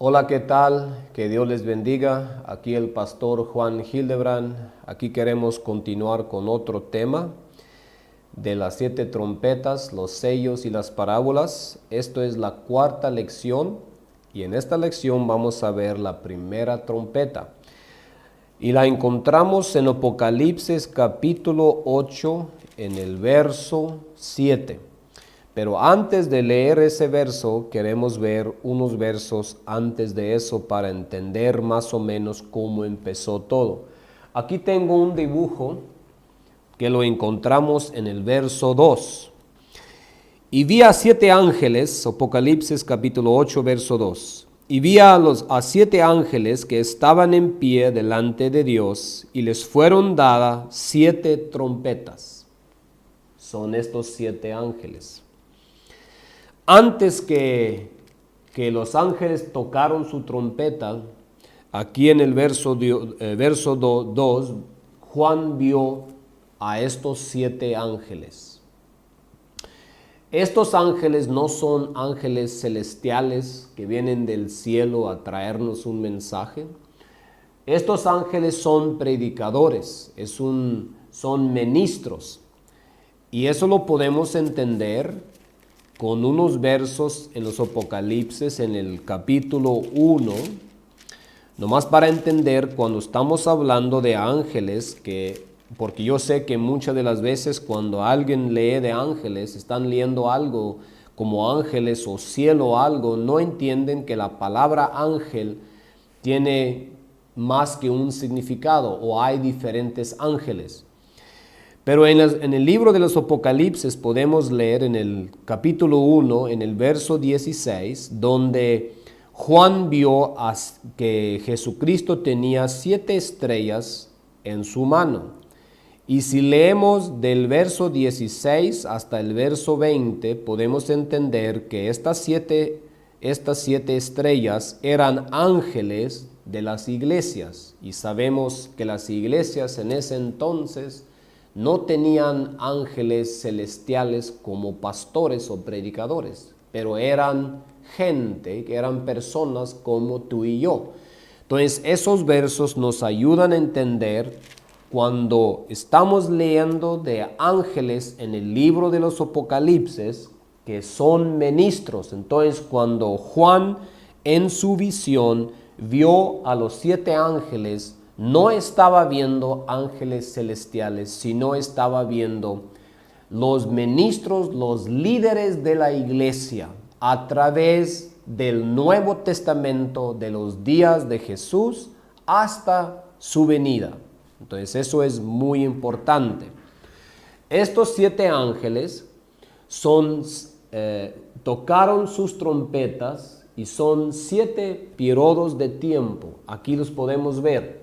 Hola, ¿qué tal? Que Dios les bendiga. Aquí el pastor Juan Hildebrand. Aquí queremos continuar con otro tema de las 7 trompetas, los sellos y las parábolas. Esto es la 4ª lección y en esta lección vamos a ver la primera trompeta. Y la encontramos en Apocalipsis capítulo 8 en el verso 7. Pero antes de leer ese verso, queremos ver unos versos antes de eso para entender más o menos cómo empezó todo. Aquí tengo un dibujo que lo encontramos en el verso 2. Y vi a 7 ángeles, Apocalipsis capítulo 8, verso 2. Y vi a 7 ángeles que estaban en pie delante de Dios y les fueron dadas 7 trompetas. Son estos 7 ángeles. Antes que los ángeles tocaron su trompeta, aquí en el verso 2, Juan vio a estos 7 ángeles. Estos ángeles no son ángeles celestiales que vienen del cielo a traernos un mensaje. Estos ángeles son predicadores, son ministros. Y eso lo podemos entender con unos versos en los Apocalipsis, en el capítulo 1, nomás para entender cuando estamos hablando de ángeles, porque yo sé que muchas de las veces cuando alguien lee de ángeles, están leyendo algo como ángeles o cielo o algo, no entienden que la palabra ángel tiene más que un significado o hay diferentes ángeles. Pero en el libro de los Apocalipsis podemos leer en el capítulo 1, en el verso 16, donde Juan vio que Jesucristo tenía 7 estrellas en su mano. Y si leemos del verso 16 hasta el verso 20, podemos entender que estas siete estrellas eran ángeles de las iglesias. Y sabemos que las iglesias en ese entonces no tenían ángeles celestiales como pastores o predicadores, pero eran gente, que eran personas como tú y yo. Entonces, esos versos nos ayudan a entender cuando estamos leyendo de ángeles en el libro de los Apocalipsis, que son ministros. Entonces, cuando Juan en su visión vio a los 7 ángeles, no estaba viendo ángeles celestiales, sino estaba viendo los ministros, los líderes de la iglesia a través del Nuevo Testamento, de los días de Jesús hasta su venida. Entonces eso es muy importante. Estos 7 ángeles tocaron sus trompetas y son 7 periodos de tiempo. Aquí los podemos ver.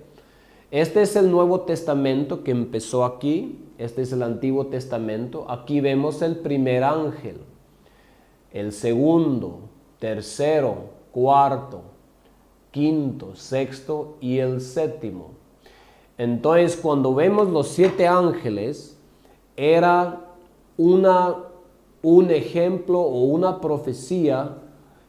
Este es el Nuevo Testamento que empezó aquí. Este es el Antiguo Testamento. Aquí vemos el primer ángel, el segundo, tercero, cuarto, quinto, sexto y el séptimo. Entonces, cuando vemos los 7 ángeles, era un ejemplo o una profecía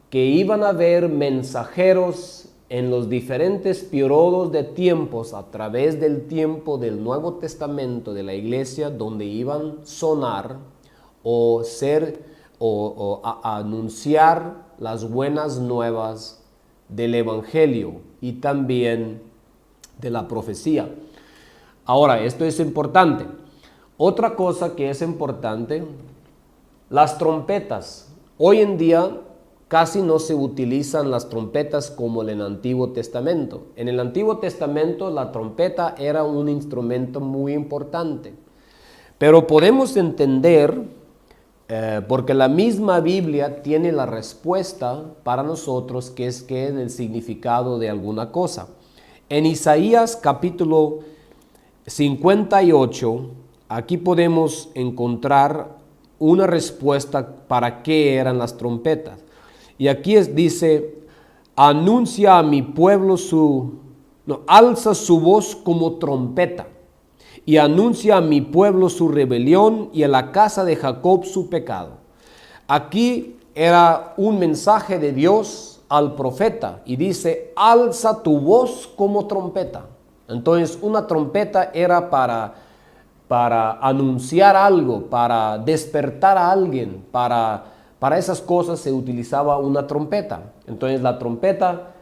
que iban a haber mensajeros en los diferentes periodos de tiempos a través del tiempo del Nuevo Testamento de la iglesia, donde iban a sonar o a anunciar las buenas nuevas del Evangelio y también de la profecía. Ahora, esto es importante. Otra cosa que es importante, las trompetas. Hoy en día casi no se utilizan las trompetas como en el Antiguo Testamento. En el Antiguo Testamento la trompeta era un instrumento muy importante. Pero podemos entender, porque la misma Biblia tiene la respuesta para nosotros, que es el significado de alguna cosa. En Isaías capítulo 58, aquí podemos encontrar una respuesta para qué eran las trompetas. Y aquí dice, anuncia a mi pueblo alza su voz como trompeta y anuncia a mi pueblo su rebelión y a la casa de Jacob su pecado. Aquí era un mensaje de Dios al profeta y dice, alza tu voz como trompeta. Entonces una trompeta era para anunciar algo, para despertar a alguien, para esas cosas se utilizaba una trompeta. Entonces la trompeta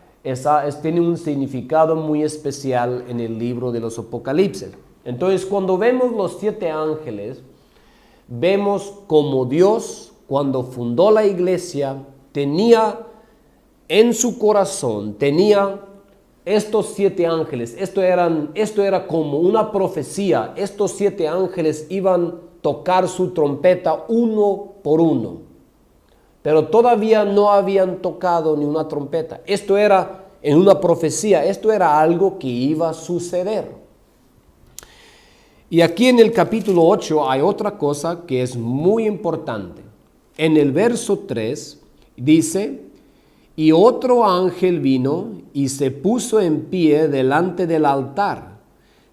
tiene un significado muy especial en el libro de los Apocalipsis. Entonces cuando vemos los 7 ángeles, vemos como Dios, cuando fundó la iglesia, tenía en su corazón, tenía estos 7 ángeles. Esto era como una profecía. Estos 7 ángeles iban a tocar su trompeta uno por uno. Pero todavía no habían tocado ni una trompeta. Esto era en una profecía. Esto era algo que iba a suceder. Y aquí en el capítulo 8 hay otra cosa que es muy importante. En el verso 3 dice, y otro ángel vino y se puso en pie delante del altar,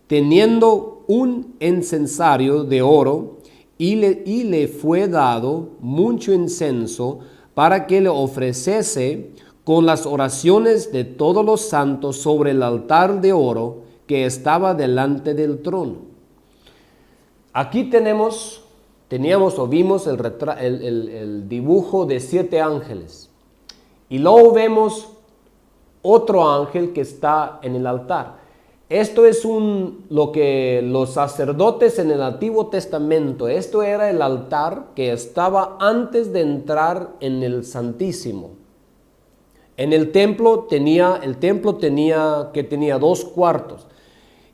teniendo un incensario de oro, y le fue dado mucho incienso para que le ofreciese con las oraciones de todos los santos sobre el altar de oro que estaba delante del trono. Aquí vimos el dibujo de 7 ángeles. Y luego vemos otro ángel que está en el altar. Esto es lo que los sacerdotes en el Antiguo Testamento, esto era el altar que estaba antes de entrar en el Santísimo. En el templo tenía 2 cuartos.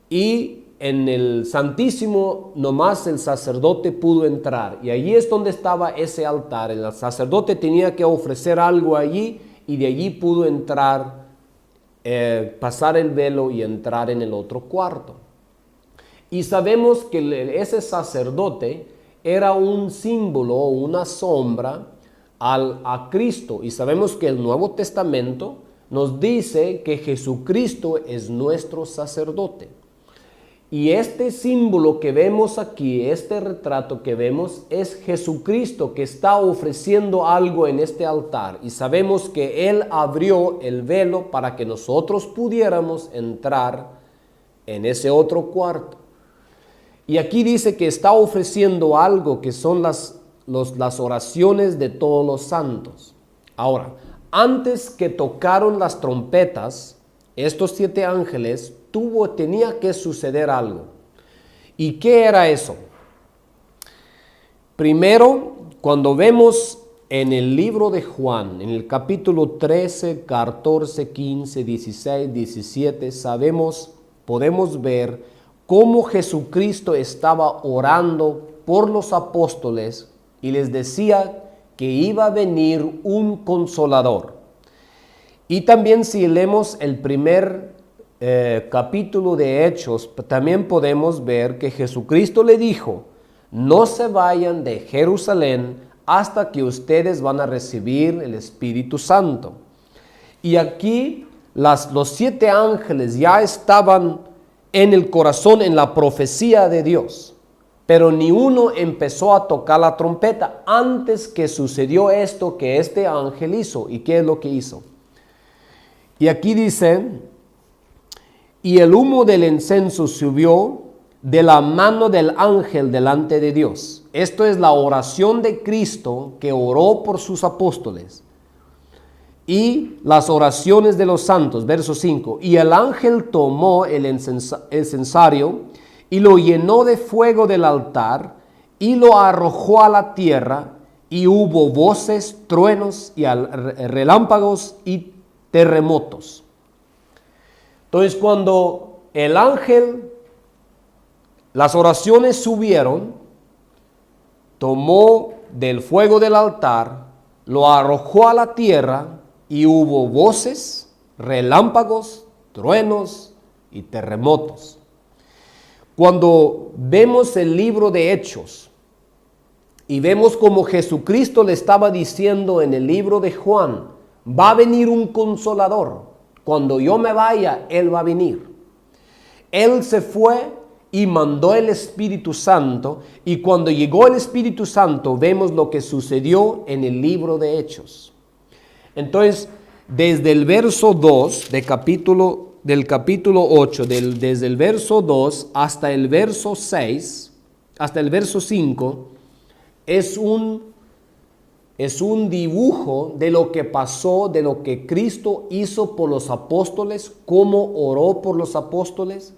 Y en el Santísimo nomás el sacerdote pudo entrar. Y allí es donde estaba ese altar. El sacerdote tenía que ofrecer algo allí y de allí pudo entrar, pasar el velo y entrar en el otro cuarto. Y sabemos que ese sacerdote era un símbolo o una sombra a Cristo. Y sabemos que el Nuevo Testamento nos dice que Jesucristo es nuestro sacerdote. Y este símbolo que vemos aquí, este retrato que vemos, es Jesucristo que está ofreciendo algo en este altar. Y sabemos que Él abrió el velo para que nosotros pudiéramos entrar en ese otro cuarto. Y aquí dice que está ofreciendo algo que son las oraciones de todos los santos. Ahora, antes que tocaron las trompetas, estos 7 ángeles, tenía que suceder algo. ¿Y qué era eso? Primero, cuando vemos en el libro de Juan, en el capítulo 13, 14, 15, 16, 17, podemos ver cómo Jesucristo estaba orando por los apóstoles y les decía que iba a venir un consolador. Y también si leemos el primer capítulo de Hechos, también podemos ver que Jesucristo le dijo, no se vayan de Jerusalén hasta que ustedes van a recibir el Espíritu Santo. Y aquí los 7 ángeles ya estaban en el corazón, en la profecía de Dios, pero ni uno empezó a tocar la trompeta antes que sucedió esto que este ángel hizo. ¿Y qué es lo que hizo? Y aquí dice, y el humo del incienso subió de la mano del ángel delante de Dios. Esto es la oración de Cristo que oró por sus apóstoles. Y las oraciones de los santos, verso 5. Y el ángel tomó el incensario y lo llenó de fuego del altar y lo arrojó a la tierra, y hubo voces, truenos y relámpagos y terremotos. Entonces cuando el ángel, las oraciones subieron, tomó del fuego del altar, lo arrojó a la tierra y hubo voces, relámpagos, truenos y terremotos. Cuando vemos el libro de Hechos y vemos como Jesucristo le estaba diciendo en el libro de Juan, va a venir un consolador. Cuando yo me vaya, Él va a venir. Él se fue y mandó el Espíritu Santo. Y cuando llegó el Espíritu Santo, vemos lo que sucedió en el libro de Hechos. Entonces, desde el verso 2 del capítulo 8, desde el verso 2 hasta el verso 6, hasta el verso 5, es un dibujo de lo que pasó, de lo que Cristo hizo por los apóstoles, cómo oró por los apóstoles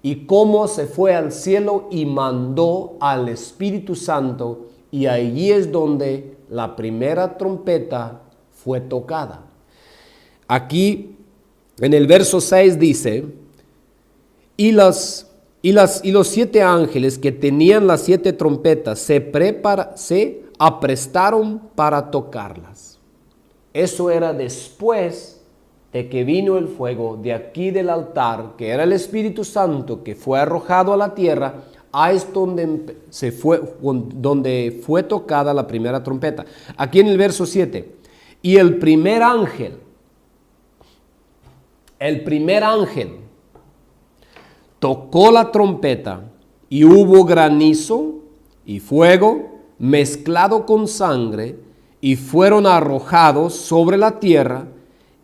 y cómo se fue al cielo y mandó al Espíritu Santo, y allí es donde la primera trompeta fue tocada. Aquí en el verso 6 dice, y los 7 ángeles que tenían las 7 trompetas se aprestaron para tocarlas. Eso era después de que vino el fuego de aquí del altar, que era el Espíritu Santo, que fue arrojado a la tierra. Ahí es donde fue tocada la primera trompeta. Aquí en el verso 7, y el primer ángel tocó la trompeta, y hubo granizo y fuego mezclado con sangre, y fueron arrojados sobre la tierra,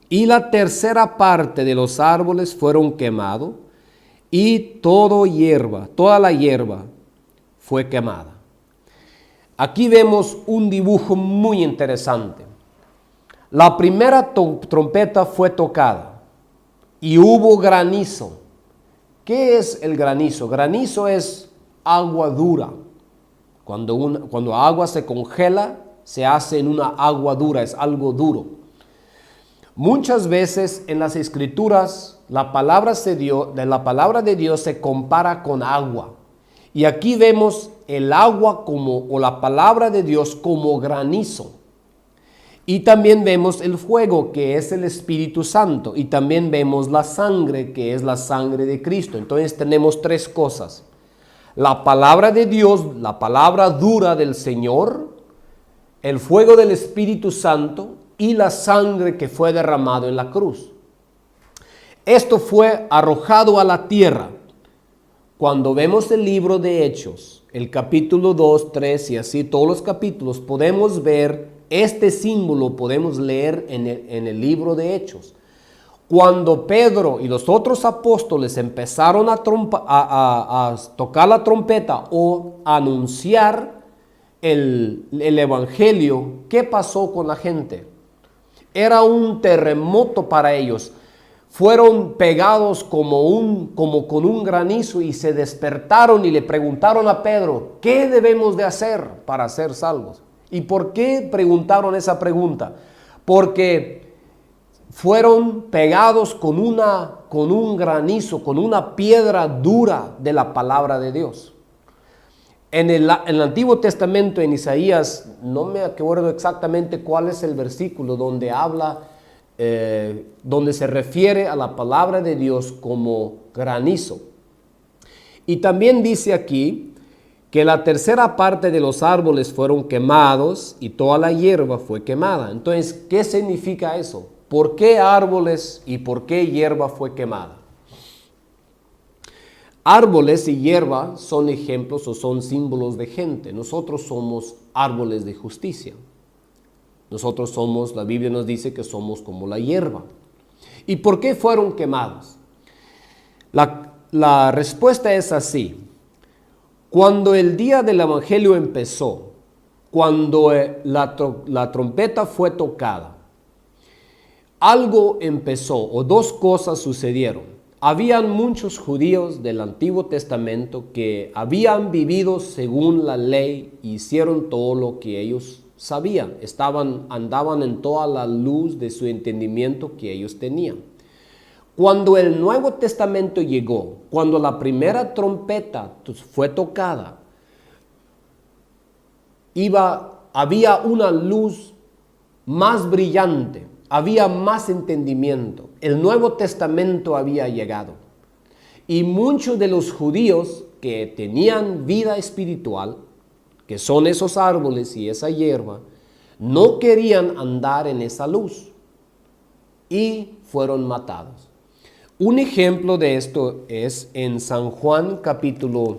y la tercera parte de los árboles fueron quemados, y toda la hierba fue quemada. Aquí vemos un dibujo muy interesante. La primera trompeta fue tocada y hubo granizo. ¿Qué es el granizo? Granizo es agua dura. Cuando agua se congela, se hace en una agua dura, es algo duro. Muchas veces en las Escrituras la palabra de Dios se compara con agua. Y aquí vemos el agua o la palabra de Dios como granizo. Y también vemos el fuego, que es el Espíritu Santo. Y también vemos la sangre, que es la sangre de Cristo. Entonces tenemos 3 cosas. La palabra de Dios, la palabra dura del Señor, el fuego del Espíritu Santo y la sangre que fue derramado en la cruz. Esto fue arrojado a la tierra. Cuando vemos el libro de Hechos, el capítulo 2, 3 y así todos los capítulos, podemos ver este símbolo, podemos leer en el libro de Hechos. Cuando Pedro y los otros apóstoles empezaron a tocar la trompeta o anunciar el evangelio, ¿qué pasó con la gente? Era un terremoto para ellos. Fueron pegados como con un granizo y se despertaron y le preguntaron a Pedro, ¿qué debemos de hacer para ser salvos? ¿Y por qué preguntaron esa pregunta? Porque fueron pegados con un granizo, con una piedra dura de la palabra de Dios. En el Antiguo Testamento, en Isaías, no me acuerdo exactamente cuál es el versículo donde habla, donde se refiere a la palabra de Dios como granizo. Y también dice aquí que la tercera parte de los árboles fueron quemados y toda la hierba fue quemada. Entonces, ¿qué significa eso? ¿Por qué árboles y por qué hierba fue quemada? Árboles y hierba son ejemplos o son símbolos de gente. Nosotros somos árboles de justicia. Nosotros somos, la Biblia nos dice que somos como la hierba. ¿Y por qué fueron quemados? La respuesta es así. Cuando el día del Evangelio empezó, cuando la trompeta fue tocada, algo empezó o 2 cosas sucedieron. Habían muchos judíos del Antiguo Testamento que habían vivido según la ley, hicieron todo lo que ellos sabían, andaban en toda la luz de su entendimiento que ellos tenían. Cuando el Nuevo Testamento llegó, cuando la primera trompeta fue tocada, había una luz más brillante, había más entendimiento. El Nuevo Testamento había llegado. Y muchos de los judíos que tenían vida espiritual, que son esos árboles y esa hierba, no querían andar en esa luz y fueron matados. Un ejemplo de esto es en San Juan capítulo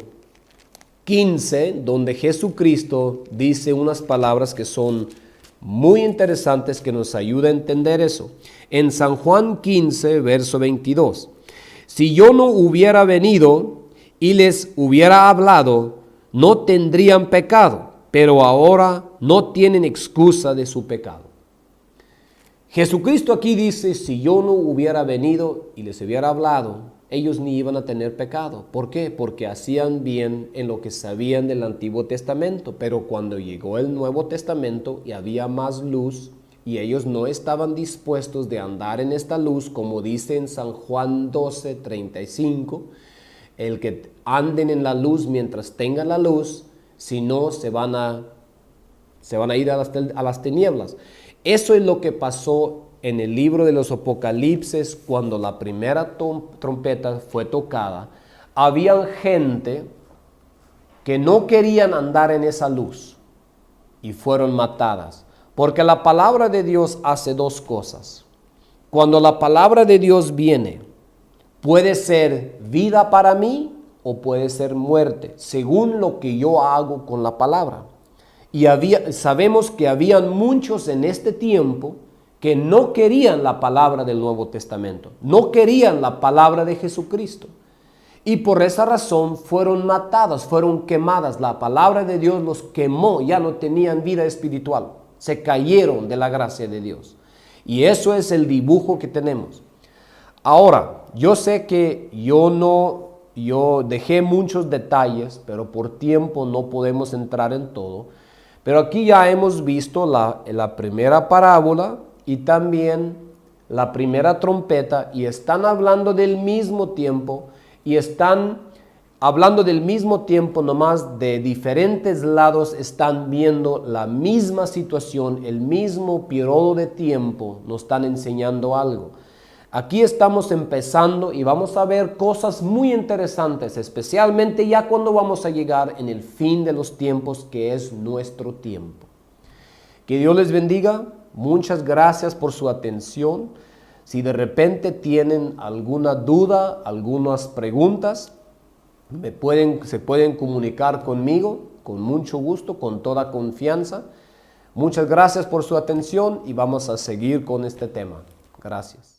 15, donde Jesucristo dice unas palabras que son muy interesantes que nos ayudan a entender eso. En San Juan 15, verso 22. Si yo no hubiera venido y les hubiera hablado, no tendrían pecado, pero ahora no tienen excusa de su pecado. Jesucristo aquí dice, si yo no hubiera venido y les hubiera hablado, ellos ni iban a tener pecado. ¿Por qué? Porque hacían bien en lo que sabían del Antiguo Testamento, pero cuando llegó el Nuevo Testamento y había más luz, y ellos no estaban dispuestos de andar en esta luz, como dice en San Juan 12, 35, el que anden en la luz mientras tengan la luz, si no se van a ir a las tinieblas. Eso es lo que pasó en el libro de los Apocalipsis cuando la primera trompeta fue tocada. Había gente que no querían andar en esa luz y fueron matadas. Porque la palabra de Dios hace dos cosas. Cuando la palabra de Dios viene, puede ser vida para mí o puede ser muerte, según lo que yo hago con la palabra. Y sabemos que habían muchos en este tiempo que no querían la palabra del Nuevo Testamento, no querían la palabra de Jesucristo. Y por esa razón fueron matadas, fueron quemadas. La palabra de Dios los quemó, ya no tenían vida espiritual. Se cayeron de la gracia de Dios. Y eso es el dibujo que tenemos. Ahora, yo sé que yo dejé muchos detalles, pero por tiempo no podemos entrar en todo. Pero aquí ya hemos visto la primera parábola y también la primera trompeta, y están hablando del mismo tiempo, y están hablando del mismo tiempo, nomás de diferentes lados están viendo la misma situación, el mismo periodo de tiempo, nos están enseñando algo. Aquí estamos empezando y vamos a ver cosas muy interesantes, especialmente ya cuando vamos a llegar en el fin de los tiempos, que es nuestro tiempo. Que Dios les bendiga. Muchas gracias por su atención. Si de repente tienen alguna duda, algunas preguntas, se pueden comunicar conmigo con mucho gusto, con toda confianza. Muchas gracias por su atención y vamos a seguir con este tema. Gracias.